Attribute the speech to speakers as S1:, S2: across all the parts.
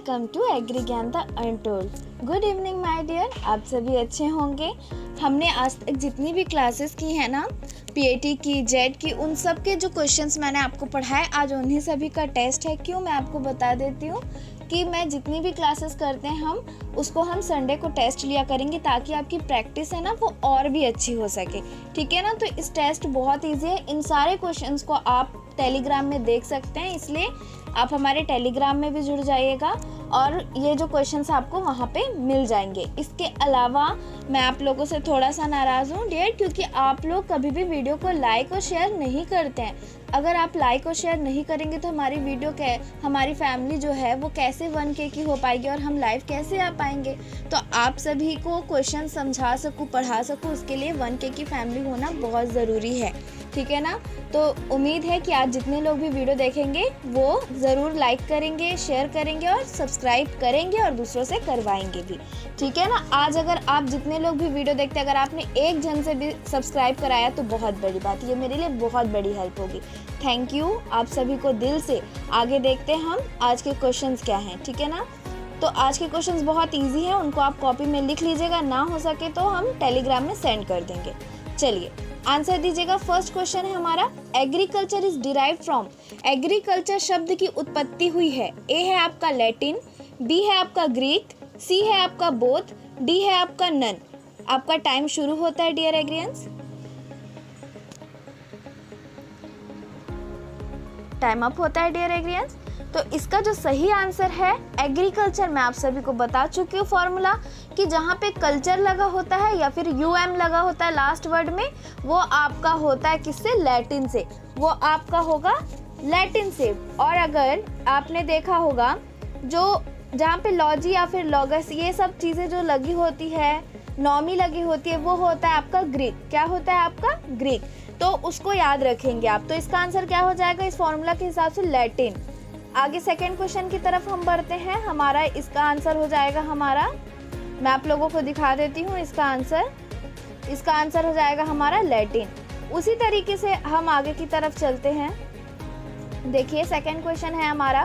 S1: Welcome to Agri Gyan the untold. Good evening my dear, आप सभी अच्छे होंगे। हमने आज तक जितनी भी क्लासेस की है ना, पीएटी की, जेड की, उन सब के जो क्वेश्चंस मैंने आपको पढ़ाए, आज उन्हीं सभी का टेस्ट है। क्यों, मैं आपको बता देती हूँ कि मैं जितनी भी क्लासेस करते हैं हम संडे को टेस्ट लिया करेंगे, ताकि आपकी प्रैक्टिस है ना वो और भी अच्छी हो सके। ठीक है ना। तो इस टेस्ट बहुत ईजी है। इन सारे क्वेश्चंस को आप टेलीग्राम में देख सकते हैं, इसलिए आप हमारे टेलीग्राम में भी जुड़ जाइएगा और ये जो क्वेश्चंस आपको वहाँ पे मिल जाएंगे। इसके अलावा मैं आप लोगों से थोड़ा सा नाराज़ हूँ डियर, क्योंकि आप लोग कभी भी वीडियो को लाइक और शेयर नहीं करते हैं। अगर आप लाइक और शेयर नहीं करेंगे तो हमारी फैमिली जो है वो कैसे 1K की हो पाएगी और हम लाइव कैसे आ पाएंगे। तो आप सभी को क्वेश्चन समझा सकूँ, पढ़ा सकूँ, उसके लिए 1K की फैमिली होना बहुत ज़रूरी है। ठीक है ना। तो उम्मीद है कि आज जितने लोग भी वीडियो देखेंगे वो ज़रूर लाइक करेंगे, शेयर करेंगे और सब्सक्राइब करेंगे और दूसरों से करवाएंगे भी। ठीक है ना। आज अगर आप जितने लोग भी वीडियो देखते हैं, अगर आपने एक जन से भी सब्सक्राइब कराया तो बहुत बड़ी बात, ये मेरे लिए बहुत बड़ी हेल्प होगी। थैंक यू आप सभी को दिल से। आगे देखते हैं हम आज के क्वेश्चंस क्या हैं। ठीक है ना। तो आज के क्वेश्चंस बहुत ईजी हैं, उनको आप कॉपी में लिख लीजिएगा, ना हो सके तो हम टेलीग्राम में सेंड कर देंगे। चलिए आंसर दीजिएगा। फर्स्ट क्वेश्चन है हमारा, agriculture is derived from. Agriculture शब्द की उत्पत्ति हुई है। ए है आपका लैटिन, बी है आपका ग्रीक, सी है आपका बोथ, डी है आपका नन। आपका टाइम शुरू होता है डियर एग्रियंस। टाइम अप होता है डियर एग्रियंस। तो इसका जो सही आंसर है एग्रीकल्चर, मैं आप सभी को बता चुकी हूँ फॉर्मूला कि जहाँ पे कल्चर लगा होता है या फिर यूएम लगा होता है लास्ट वर्ड में, वो आपका होता है किससे, लैटिन से। वो आपका होगा लैटिन से। और अगर आपने देखा होगा जो जहाँ पे लॉजी या फिर लॉगस ये सब चीज़ें जो लगी होती है, नॉमी लगी होती है, वो होता है आपका ग्रीक। क्या होता है आपका, ग्रीक। तो उसको याद रखेंगे आप। तो इसका आंसर क्या हो जाएगा इस फॉर्मूला के हिसाब से, लैटिन। आगे सेकेंड क्वेश्चन की तरफ हम बढ़ते हैं। हमारा इसका आंसर हो जाएगा हमारा, मैं आप लोगों को दिखा देती हूँ इसका आंसर हो जाएगा हमारा लैटिन। उसी तरीके से हम आगे की तरफ चलते हैं। देखिए सेकेंड क्वेश्चन है हमारा,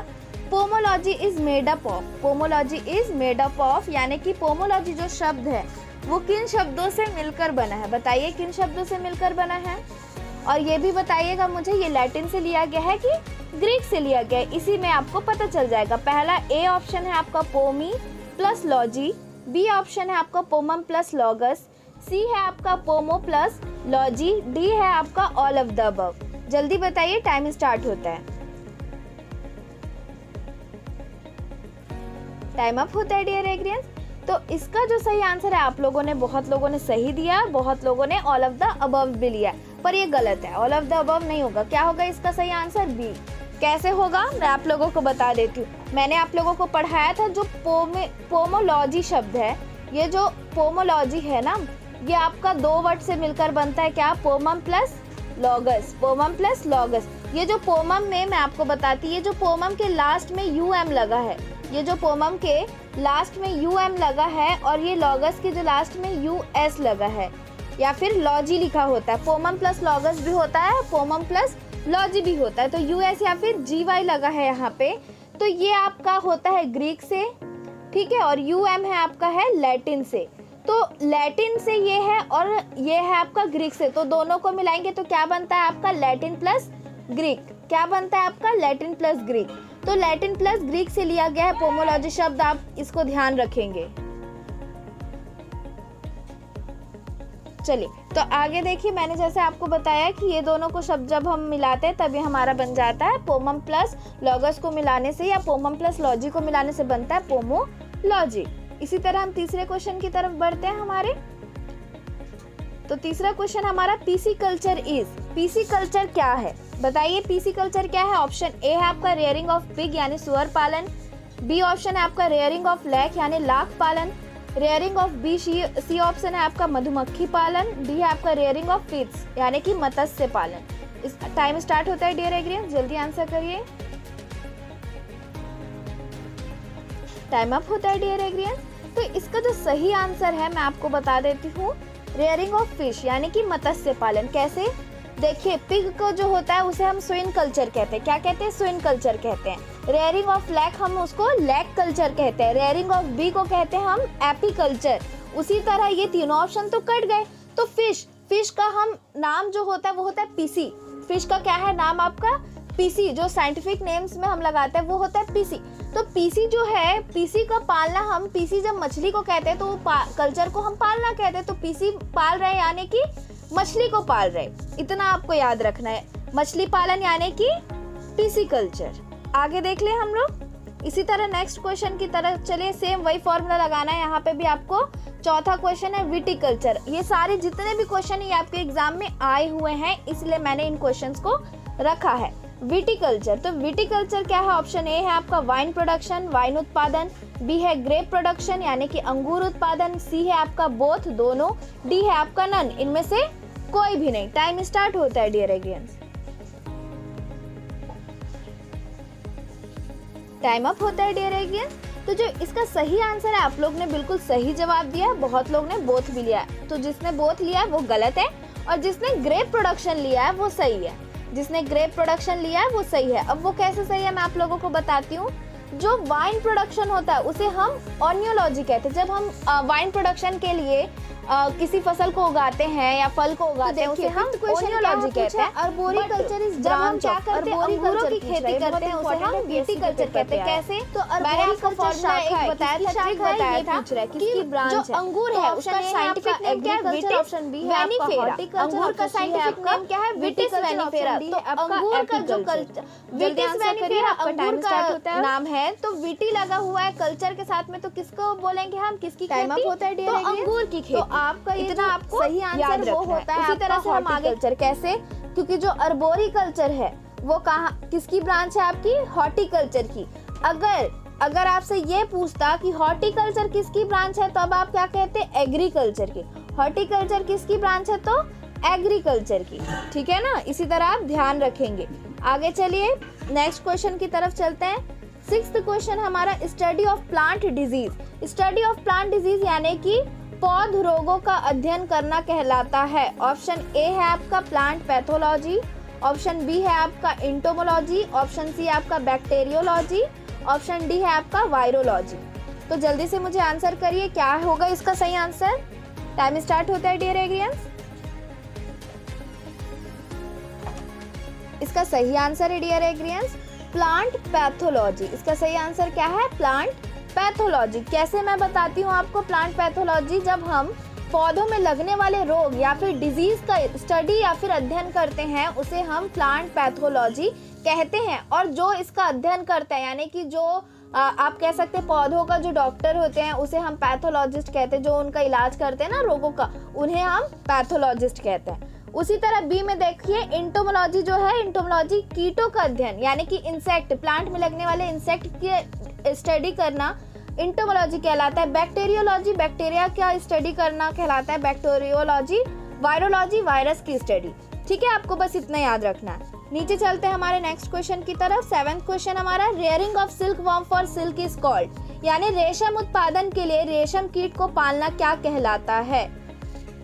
S1: pomology is made up of. Pomology is made up of यानी कि पोमोलॉजी जो शब्द है वो किन शब्दों से मिलकर बना है। बताइए किन शब्दों से मिलकर बना है। और ये भी बताइएगा मुझे, ये लैटिन से लिया गया है कि ग्रीक से लिया गया है। इसी में आपको पता चल जाएगा। पहला ए ऑप्शन है आपका पोमी प्लस लॉजी, बी ऑप्शन है आपका पोमम प्लस लॉगस, सी है आपका पोमो प्लस लॉजी, डी है आपका ऑल ऑफ द अबव। जल्दी बताइए, टाइम स्टार्ट होता है। टाइम अप होता है डियर एग्रियंस। तो इसका जो सही आंसर है, आप लोगों ने, बहुत लोगों ने सही दिया, बहुत लोगों ने ऑल ऑफ द अबव भी लिया, पर ये गलत है। ऑल ऑफ द अबव नहीं होगा। क्या होगा इसका सही आंसर, बी। कैसे होगा मैं आप लोगों को बता देती हूँ। मैंने आप लोगों को पढ़ाया था जो पोमोलॉजी शब्द है, ये जो पोमोलॉजी है ना, ये आपका दो वर्ड से मिलकर बनता है। क्या, पोमम प्लस लॉगस। पोमम प्लस लॉगस। ये जो पोमम में मैं आपको बताती, ये जो पोमम के लास्ट में यूएम लगा है, ये जो पोमम के लास्ट में यूएम लगा है, और ये लॉगस के जो लास्ट में यूएस लगा है, या फिर लॉजी लिखा होता है। पोमम प्लस लॉगस भी होता है, पोमम प्लस लॉजी भी होता है। तो यूएस या फिर जीवाई लगा है यहाँ पे, तो ये आपका होता है ग्रीक से। ठीक है। और यूएम है आपका है लैटिन से। तो लैटिन से ये है और ये है आपका ग्रीक से, तो दोनों को मिलाएंगे तो क्या बनता है आपका, लैटिन प्लस ग्रीक। क्या बनता है आपका, लैटिन प्लस ग्रीक। तो लैटिन प्लस ग्रीक से लिया गया है पोमोलॉजी शब्द, आप इसको ध्यान रखेंगे। चलिए तो आगे देखिए, मैंने जैसे आपको बताया कि ये दोनों को शब्द जब हम मिलाते हैं तभी हमारा बन जाता है पोमम प्लस लॉगस को मिलाने से, या पोमम प्लस लॉजी को मिलाने से बनता है पोमोलॉजी। इसी तरह हम तीसरे क्वेश्चन की तरफ बढ़ते हैं हमारे। तो तीसरा क्वेश्चन हमारा, PC culture is. PC culture क्या है बताइए, पीसी कल्चर क्या है। ऑप्शन ए है आपका रेयरिंग ऑफ पिग यानी सुअर पालन, बी ऑप्शन है आपका रेयरिंग ऑफ लैक यानी लाख पालन, rearing of bee C option है आपका मधुमक्खी पालन, डी है आपका रेयरिंग ऑफ फिश यानी कि मत्स्य पालन। इस टाइम स्टार्ट होता है डियर एग्रियंस, जल्दी आंसर करिए। टाइम अप होता है डियर एग्रियंस। तो इसका जो सही आंसर है मैं आपको बता देती हूँ, रेयरिंग ऑफ फिश यानी कि मत्स्य पालन। कैसे, देखिए पिग को जो होता है उसे हम स्विन कल्चर कहते हैं। क्या कहते हैं? स्विन कल्चर कहते हैं। रेयरिंग ऑफ लैक हम उसको लैक कल्चर कहते हैं। रेयरिंग ऑफ बी को कहते हैं हम एपीकल्चर। उसी तरह ये तीनों ऑप्शन तो कट गए। तो फिश का हम नाम जो होता है वो होता है पीसी। फिश का क्या है नाम आपका? पीसी। जो साइंटिफिक नेम्स में हम लगाते हैं वो होता है पीसी। तो पीसी जो है, पीसी का पालना हम, पीसी जब मछली को कहते हैं तो कल्चर को हम पालना कहते हैं। तो पीसी पाल रहे यानी कि मछली को पाल रहे, इतना आपको याद रखना है। मछली पालन यानी कि पीसी कल्चर। आगे देख ले हम लोग। इसी तरह नेक्स्ट क्वेश्चन की तरफ चलिए। सेम वही फॉर्मूला लगाना है। यहाँ पे भी आपको चौथा क्वेश्चन है विटिकल्चर। ये सारे जितने भी क्वेश्चन है ये आपके एग्जाम में आए हुए हैं, इसलिए मैंने इन क्वेश्चंस को रखा है। विटिकल्चर, तो विटिकल्चर क्या है? ऑप्शन ए है आपका वाइन प्रोडक्शन, वाइन उत्पादन। बी है ग्रेप प्रोडक्शन यानी कि अंगूर उत्पादन। सी है आपका बोथ, दोनों। डी है आपका नन, इनमें से कोई भी नहीं। टाइम स्टार्ट होता है डियर एग्रीएंस। टाइम अप होता है डियर एग्रीएंस। तो जो इसका सही आंसर है, आप लोग ने बिल्कुल सही जवाब दिया है। बहुत लोग ने बोथ भी लिया है। तो जिसने बोथ लिया है वो गलत है, और जिसने ग्रेप प्रोडक्शन लिया है वो सही है। जिसने ग्रेप प्रोडक्शन लिया है वो सही है। अब वो कैसे सही है मैं आप लोगों को बताती हूँ। जो वाइन प्रोडक्शन होता है उसे हम ओनियोलॉजी कहते हैं। जब हम वाइन प्रोडक्शन के लिए किसी फसल को उगाते हैं या फल को उगाते हैं उसे हम ओनियोलॉजी कहते हैं। अर्बोरिकल्चर इज जब हम क्या करते हैं, अंगूरों की खेती करते हैं उसे हम विटिकल्चर कहते हैं। कैसे? तो मैंने आपको फॉर्मूला एक बताया था, ट्रिक बताया था कि जो अंगूर है उसका साइंटिफिक नेम क्या है? विटिस ऑप्शन बी है आपका हॉर्टिकल्चर। अंगूर का साइंटिफिक नेम क्या है? विटिस वैनिफेरा। तो अंगूर का जो कल्चर विटिस वैनिफेरा अंगूर का नाम है, तो विटी लगा हुआ है कल्चर के साथ में, तो किसको बोलेंगे हम? किसकी खेती? होता है तो अंगूर की खेती। आपका इतना आपको सही आंसर वो होता है। उसी तरह से हम आगे कल्चर कैसे? क्योंकि जो अर्बोरिकल्चर है वो कहाँ, किसकी ब्रांच है आपकी? हॉर्टिकल्चर की। अगर आपसे ये पूछता कि हॉर्टिकल्चर किसकी ब्रांच है, तो अब आप क्या कहते? एग्रीकल्चर की। हॉर्टिकल्चर किसकी ब्रांच है? तो एग्रीकल्चर की। ठीक है ना? इसी तरह आप ध्यान रखेंगे। आगे चलिए नेक्स्ट क्वेश्चन की तरफ चलते हैं। 6th क्वेश्चन हमारा study of plant disease. Study of plant disease यानी कि पौध रोगों का अध्ययन करना कहलाता है। ऑप्शन ए है आपका प्लांट पैथोलॉजी। ऑप्शन बी है आपका इंटोमोलॉजी। ऑप्शन सी आपका बैक्टीरियोलॉजी। ऑप्शन डी है आपका वायरोलॉजी। तो जल्दी से मुझे आंसर करिए, क्या होगा इसका सही आंसर? टाइम स्टार्ट होता है डियर एग्रीएंस। इसका सही आंसर है डियर एग्रीएंस प्लांट पैथोलॉजी। इसका सही आंसर क्या है? Plant pathology. कैसे मैं बताती हूँ आपको प्लांट पैथोलॉजी। जब हम पौधों में लगने वाले रोग या फिर डिजीज का स्टडी या फिर अध्ययन करते हैं उसे हम प्लांट पैथोलॉजी कहते हैं। और जो इसका अध्ययन करते हैं यानी कि जो आप कह सकते हैं पौधों का जो डॉक्टर होते हैं उसे हम पैथोलॉजिस्ट कहते हैं। जो उनका इलाज करते हैं ना रोगों का, उन्हें हम पैथोलॉजिस्ट कहते हैं। उसी तरह बी में देखिए इंटोमोलॉजी जो है, इंटोमोलॉजी कीटों का अध्ययन यानी कि इंसेक्ट, प्लांट में लगने वाले इंसेक्ट की स्टडी करना इंटोमोलॉजी कहलाता है। बैक्टीरियोलॉजी, बैक्टीरिया का स्टडी करना कहलाता है बैक्टीरियोलॉजी। वायरोलॉजी, वायरस की स्टडी। ठीक है, आपको बस इतना याद रखना है। नीचे चलते हैं हमारे नेक्स्ट क्वेश्चन की तरफ। 7th क्वेश्चन हमारा rearing of silk worm for silk is called, यानी रेशम उत्पादन के लिए रेशम कीट को पालना क्या कहलाता है?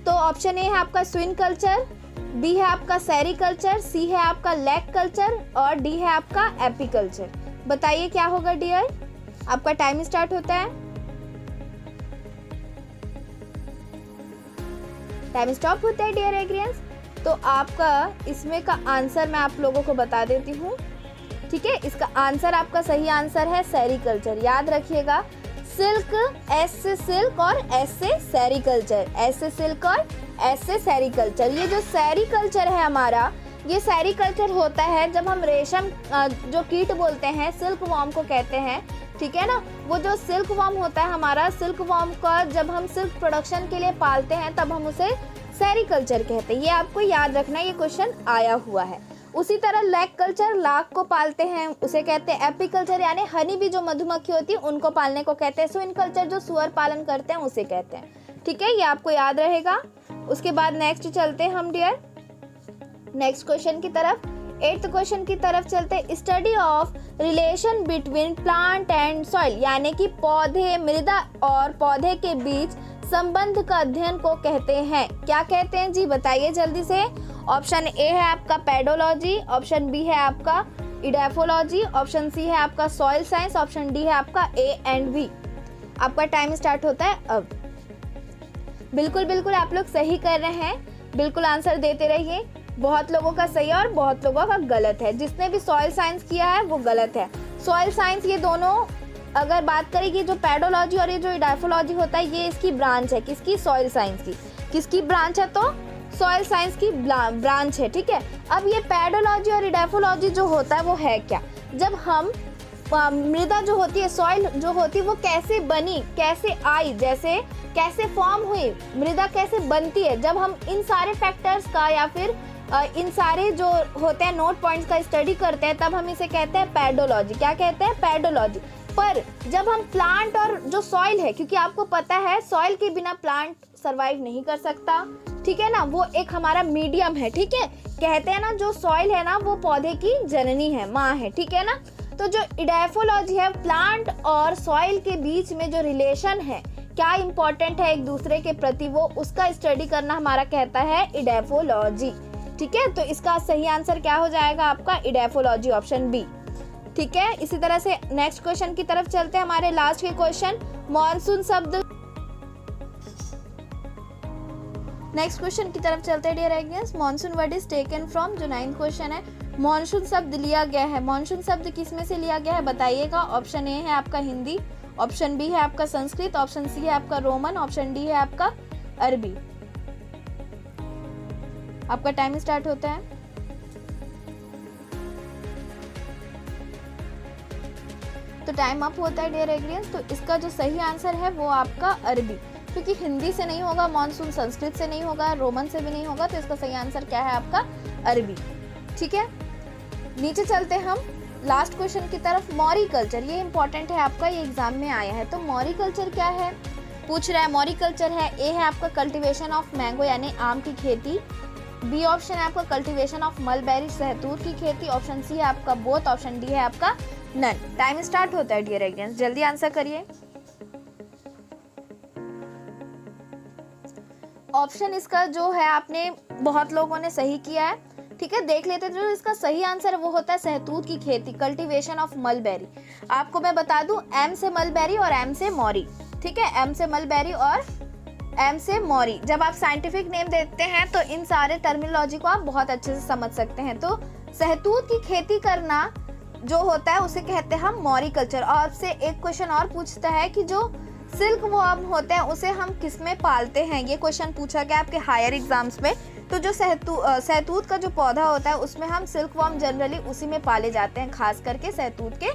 S1: तो ऑप्शन ए है आपका स्विन कल्चर, बी है आपका सेरिकल्चर, सी है आपका लैक कल्चर और डी है आपका एपीकल्चर। बताइए क्या होगा डियर? आपका टाइम स्टार्ट होता है। टाइम स्टॉप होता है डियर एग्रीएंस। तो आपका इसमें का आंसर मैं आप लोगों को बता देती हूँ। ठीक है, इसका आंसर आपका सही आंसर है सेरिकल्चर। याद रखिएगा, सिल्क, एस से सिल्क और एस से सेरिकल्चर, एस से सिल्क और एस से सेरिकल्चर। ये जो सेरिकल्चर है हमारा, ये सेरिकल्चर होता है जब हम रेशम जो कीट बोलते हैं सिल्क वॉर्म को कहते हैं। ठीक है ना, वो जो सिल्क वॉर्म होता है हमारा, सिल्क वॉर्म का जब हम सिल्क प्रोडक्शन के लिए पालते हैं तब हम उसे सेरिकल्चर कहते हैं। ये आपको याद रखना, ये क्वेश्चन आया हुआ है। उसी तरह लैक कल्चर, लाख को पालते हैं उसे कहते हैं एपीकल्चर, यानी हनी भी जो मधुमक्खी होती है उनको पालने को कहते हैं। स्विन कल्चर जो सुअर पालन करते हैं उसे कहते हैं। ठीक है, ये आपको याद रहेगा। उसके बाद नेक्स्ट चलते हैं हम डियर नेक्स्ट क्वेश्चन की तरफ। 8th क्वेश्चन की तरफ चलते हैं। Study of relation between plant and soil, यानी कि पौधे, मृदा और पौधे के बीच संबंध का अध्ययन को कहते हैं। क्या कहते हैं जी? बताइए जल्दी से। ऑप्शन ए है आपका पेडोलॉजी, ऑप्शन बी है आपका इडेफोलॉजी, ऑप्शन सी है आपका सॉइल साइंस, ऑप्शन डी है आपका ए एंड बी। आपका टाइम स्टार्ट होता है अब। बिल्कुल बिल्कुल आप लोग सही कर रहे हैं, बिल्कुल आंसर देते रहिए। बहुत लोगों का सही है और बहुत लोगों का गलत है। जिसने भी सॉइल साइंस किया है वो गलत है। सॉइल साइंस ये दोनों, अगर बात करें कि जो पेडोलॉजी और ये जो इडाफोलॉजी होता है, ये इसकी ब्रांच है। किसकी? सॉइल साइंस की। किसकी ब्रांच है? तो सॉइल साइंस की ब्रांच है, ठीक है। अब ये पेडोलॉजी और इडाफोलॉजी जो होता है वो है क्या? जब हम मृदा जो होती है, सॉइल जो होती है, वो कैसे बनी, कैसे आई, जैसे कैसे फॉर्म हुई, मृदा कैसे बनती है, जब हम इन सारे फैक्टर्स का या फिर इन सारे जो होते हैं नोट पॉइंट्स का स्टडी करते हैं, तब हम इसे कहते हैं पेडोलॉजी। क्या कहते हैं? पेडोलॉजी। पर जब हम प्लांट और जो सॉइल है, क्योंकि आपको पता है सॉइल के बिना प्लांट सरवाइव नहीं कर सकता, ठीक है ना, वो एक हमारा मीडियम है, ठीक है। कहते हैं ना जो सॉइल है ना वो पौधे की जननी है, माँ है, ठीक है ना। तो जो इडेफोलॉजी है, प्लांट और सॉइल के बीच में जो रिलेशन है, क्या इंपॉर्टेंट है एक दूसरे के प्रति, वो उसका स्टडी करना हमारा कहता है इडेफोलॉजी, ठीक है। तो इसका सही आंसर क्या हो जाएगा आपका? इडेफोलॉजी, ऑप्शन बी, ठीक है। इसी तरह से नेक्स्ट क्वेश्चन की तरफ चलते हैं, हमारे लास्ट के क्वेश्चन। मॉनसून शब्द, नेक्स्ट क्वेश्चन की तरफ चलते हैं dear exams. Monsoon word is taken from, जो 9th क्वेश्चन है, मॉनसून शब्द लिया गया है। मॉनसून शब्द किस में से लिया गया है बताइएगा। ऑप्शन ए है आपका हिंदी, ऑप्शन बी है आपका संस्कृत, ऑप्शन सी है आपका रोमन, ऑप्शन डी है आपका अरबी। आपका टाइम स्टार्ट होता है। तो टाइम अप होता है डियर एग्रीएंस। तो इसका जो सही आंसर है वो आपका अरबी, क्योंकि हिंदी से नहीं होगा मॉनसून, संस्कृत से नहीं होगा, रोमन से भी नहीं होगा, तो इसका सही आंसर क्या है आपका? अरबी, ठीक है। नीचे चलते हम लास्ट क्वेश्चन की तरफ। मॉरिकल्चर, ये इंपॉर्टेंट है आपका, ये एग्जाम में आया है। तो मॉरिकल्चर क्या है पूछ रहा है। मॉरिकल्चर है, ए है आपका कल्टीवेशन ऑफ मैंगो यानी आम की खेती, बी ऑप्शन है आपका कल्टीवेशन ऑफ मलबेरी सहतूत की खेती, ऑप्शन सी है आपका बोथ, ऑप्शन डी है आपका नन। टाइम स्टार्ट होता है डियर एग्जाम्स, जल्दी आंसर करिए। ऑप्शन इसका जो है आपने बहुत लोगों ने सही किया है, ठीक है। देख लेते हैं जो इसका सही आंसर है वो होता है सहतूत की खेती, कल्टीवेशन ऑफ मलबेरी। आपको मैं बता दूं, एम से मलबेरी और एम से मौरी, ठीक है। एम से मलबेरी और एम से मौरी। जब आप साइंटिफिक नेम देते हैं तो इन सारे टर्मिनोलॉजी को आप बहुत अच्छे से समझ सकते हैं। तो सहतूत की खेती करना जो होता है उसे कहते हैं हम मॉरिकल्चर। और आपसे एक क्वेश्चन और पूछता है कि जो सिल्क वॉर्म होते हैं उसे हम किस में पालते हैं, ये क्वेश्चन पूछा गया आपके हायर एग्जाम्स में। तो जो सहतूत का जो पौधा होता है उसमें हम सिल्क वॉर्म जनरली उसी में पाले जाते हैं, खास करके सहतूत के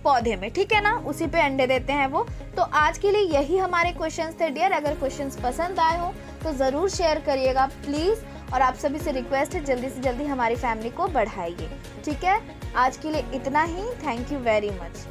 S1: पौधे में, ठीक है ना, उसी पे अंडे देते हैं वो। तो आज के लिए यही हमारे क्वेश्चंस थे डियर। अगर क्वेश्चंस पसंद आए हो तो ज़रूर शेयर करिएगा प्लीज़, और आप सभी से रिक्वेस्ट है जल्दी से जल्दी हमारी फैमिली को बढ़ाइए, ठीक है। आज के लिए इतना ही, थैंक यू वेरी मच।